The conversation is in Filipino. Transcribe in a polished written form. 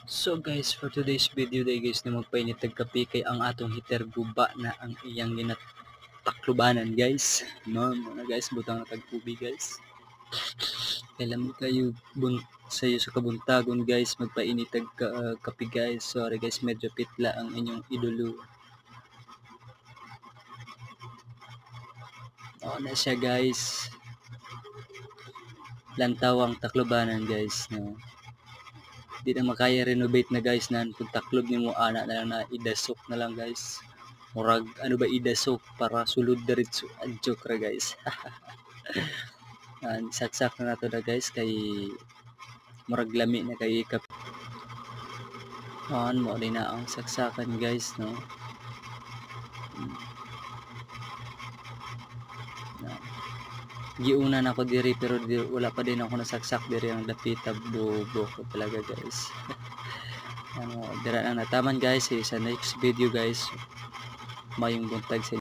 So guys, for today's video day guys, na magpainit kape kay ang atong heater guba na ang iyang ginataklubanan guys. No, mga guys, butang na tagtubig guys. Kailan kayo sayo sa kabuntagon guys, magpainit kape guys. Sorry guys, medyo pitla ang inyong idolo. Oo na siya guys. Lantawang taklubanan guys, no. Di na makaya renovate na guys nan kung taklob nimo ana na lang na idasok na lang guys. Murag ano ba idasok para sulod diretso joke ra guys. Saksak na nato na guys kay murag lami na kay kape. Mo din na ang saksakan guys, no. Giuna na ako diri pero wala pa din ako nasaksak diri ang dapita bobo ko talaga guys. Dira lang nataman guys sa next video guys. Mayong buntag sa